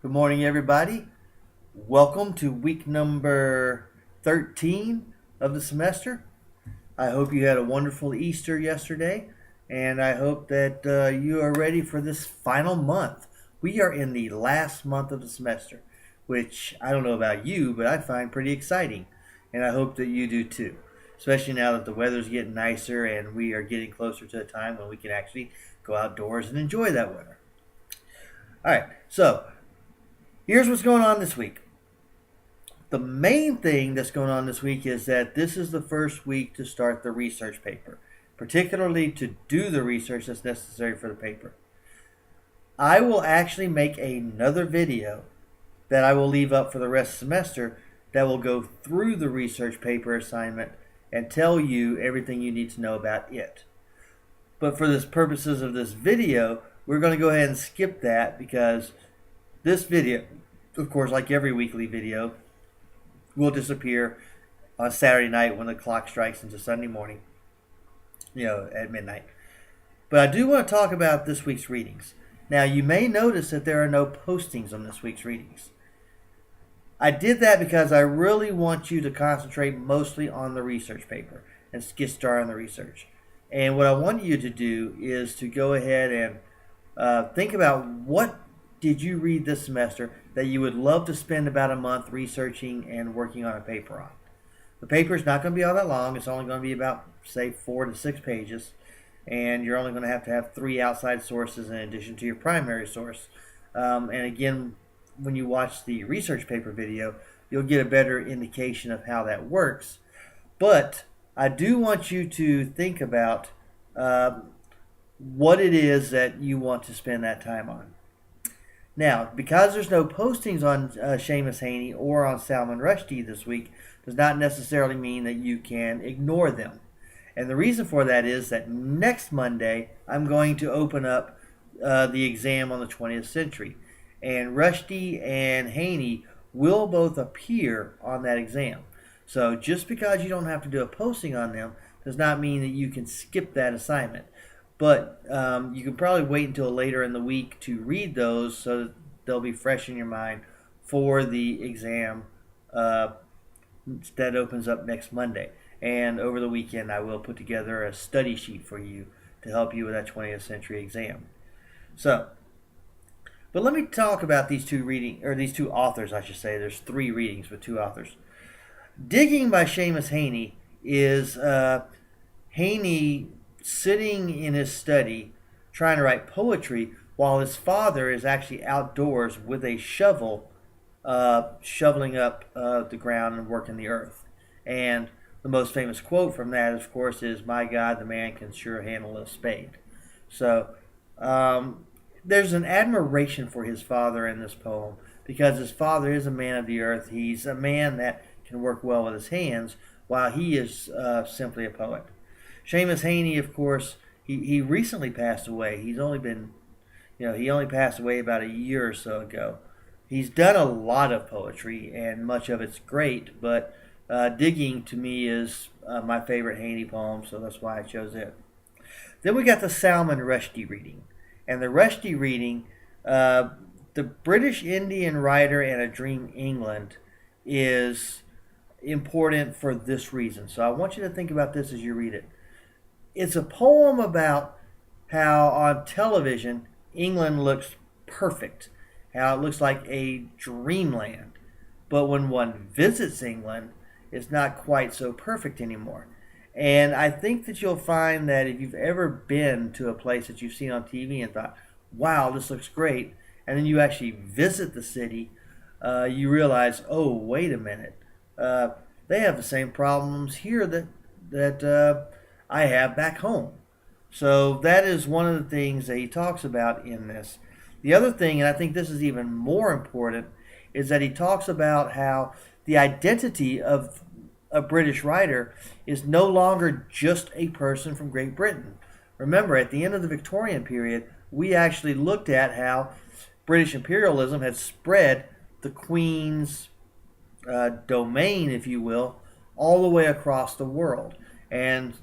Good morning, everybody. Welcome to week number 13 of the semester. I hope you had a wonderful Easter yesterday, and I hope that you are ready for this final month. We are in the last month of the semester, which I don't know about you, but I find pretty exciting, and I hope that you do too, especially now that the weather's getting nicer and we are getting closer to a time when we can actually go outdoors and enjoy that weather. All right, so here's what's going on this week. The main thing that's going on this week is that this is the first week to start the research paper, particularly to do the research that's necessary for the paper. I will actually make another video that I will leave up for the rest of the semester that will go through the research paper assignment and tell you everything you need to know about it. But for the purposes of this video, we're going to go ahead and skip that because this video, of course, like every weekly video, will disappear on Saturday night when the clock strikes into Sunday morning, at midnight. But I do want to talk about this week's readings. Now, you may notice that there are no postings on this week's readings. I did that because I really want you to concentrate mostly on the research paper and get started on the research. And what I want you to do is to go ahead and think about what did you read this semester that you would love to spend about a month researching and working on a paper on. The paper is not going to be all that long. It's only going to be about, say, 4 to 6 pages. And you're only going to have 3 outside sources in addition to your primary source. And again, when you watch the research paper video, you'll get a better indication of how that works. But I do want you to think about what it is that you want to spend that time on. Now, because there's no postings on Seamus Haney or on Salman Rushdie this week, does not necessarily mean that you can ignore them. And the reason for that is that next Monday, I'm going to open up the exam on the 20th century. And Rushdie and Haney will both appear on that exam. So just because you don't have to do a posting on them does not mean that you can skip that assignment. But you can probably wait until later in the week to read those so that they'll be fresh in your mind for the exam that opens up next Monday. And over the weekend, I will put together a study sheet for you to help you with that 20th century exam. But let me talk about these two authors, I should say. There's 3 readings with 2 authors. Digging by Seamus Haney is Haney sitting in his study trying to write poetry while his father is actually outdoors with a shovel shoveling up the ground and working the earth. And the most famous quote from that, of course, is, "My God, the man can sure handle a spade." So there's an admiration for his father in this poem because his father is a man of the earth. He's a man that can work well with his hands while he is simply a poet. Seamus Haney, of course, he recently passed away. He only passed away about a year or so ago. He's done a lot of poetry, and much of it's great, but Digging to me is my favorite Haney poem, so that's why I chose it. Then we got the Salman Rushdie reading. And the Rushdie reading, the British Indian writer and A Dream England is important for this reason. So I want you to think about this as you read it. It's a poem about how on television England looks perfect, how it looks like a dreamland. But when one visits England, it's not quite so perfect anymore. And I think that you'll find that if you've ever been to a place that you've seen on TV and thought, wow, this looks great, and then you actually visit the city, you realize, oh, wait a minute. They have the same problems here that I have back home. So that is one of the things that he talks about in this. The other thing, and I think this is even more important, is that he talks about how the identity of a British writer is no longer just a person from Great Britain. Remember, at the end of the Victorian period, we actually looked at how British imperialism had spread the Queen's domain, if you will, all the way across the world. And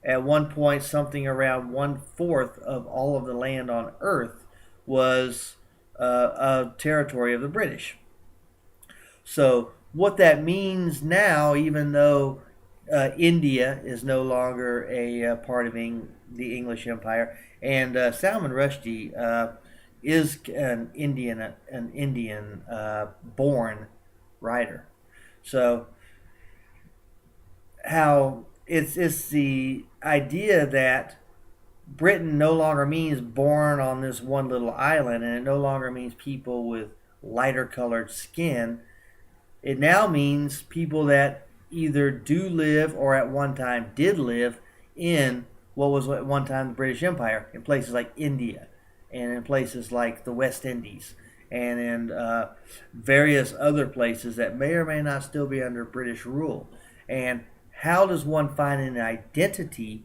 at one point, something around 1/4 of all of the land on Earth was a territory of the British. So what that means now, even though India is no longer a part of the English Empire, and Salman Rushdie is an Indian born writer. So how it's the idea that Britain no longer means born on this one little island, and it no longer means people with lighter colored skin. It now means people that either do live or at one time did live in what was at one time the British Empire, in places like India and in places like the West Indies and in various other places that may or may not still be under British rule. And how does one find an identity,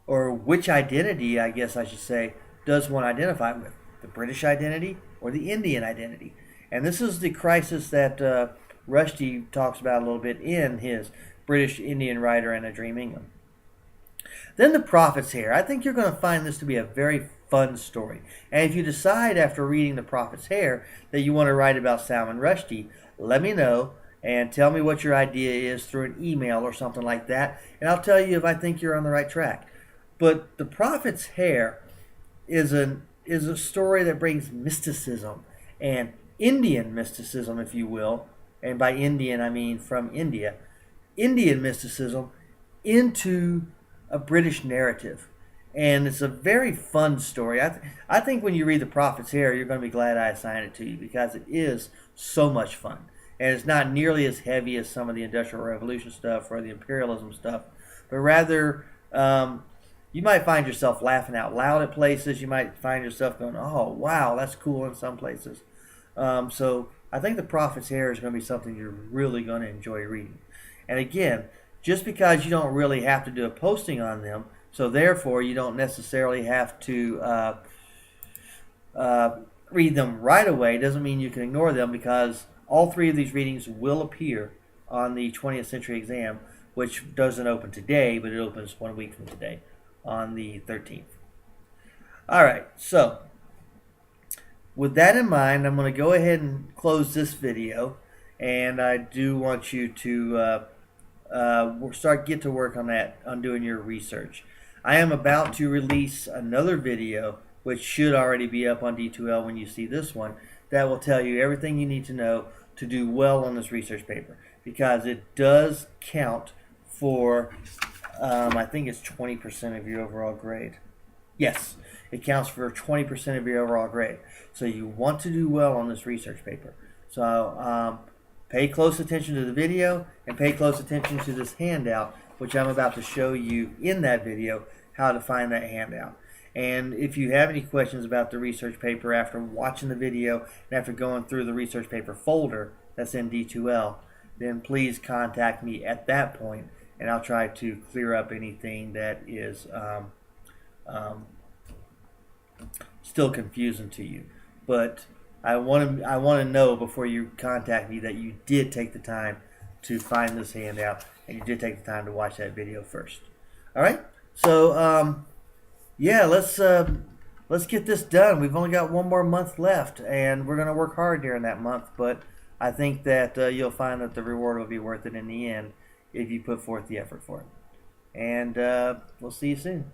or which identity, I guess I should say, does one identify with? The British identity or the Indian identity? And this is the crisis that Rushdie talks about a little bit in his British Indian Writer and A Dream England. Then the Prophet's Hair. I think you're going to find this to be a very fun story. And if you decide after reading The Prophet's Hair that you want to write about Salman Rushdie, let me know and tell me what your idea is through an email or something like that, and I'll tell you if I think you're on the right track. But The Prophet's Hair is a story that brings mysticism, and Indian mysticism, if you will, and by Indian I mean from India, Indian mysticism into a British narrative. And it's a very fun story. I think when you read The Prophet's Hair, you're going to be glad I assigned it to you, because it is so much fun. And it's not nearly as heavy as some of the Industrial Revolution stuff or the imperialism stuff, but rather you might find yourself laughing out loud at places. You might find yourself going, oh, wow, that's cool in some places. So I think The Prophet's Hair is going to be something you're really going to enjoy reading. And again, just because you don't really have to do a posting on them, so therefore you don't necessarily have to read them right away, doesn't mean you can ignore them, because all three of these readings will appear on the 20th Century exam, which doesn't open today, but it opens 1 week from today on the 13th. All right, so with that in mind, I'm going to go ahead and close this video, and I do want you to get to work on doing your research. I am about to release another video, which should already be up on D2L when you see this one, that will tell you everything you need to know to do well on this research paper, because it does count for, I think it's 20% of your overall grade. Yes, it counts for 20% of your overall grade. So you want to do well on this research paper. So pay close attention to the video and pay close attention to this handout, which I'm about to show you in that video how to find that handout. And if you have any questions about the research paper after watching the video and after going through the research paper folder that's in D2L, then please contact me at that point, and I'll try to clear up anything that is still confusing to you. But I want to know before you contact me that you did take the time to find this handout and you did take the time to watch that video first. All right, so yeah, let's get this done. We've only got one more month left, and we're going to work hard during that month, but I think that you'll find that the reward will be worth it in the end if you put forth the effort for it. And we'll see you soon.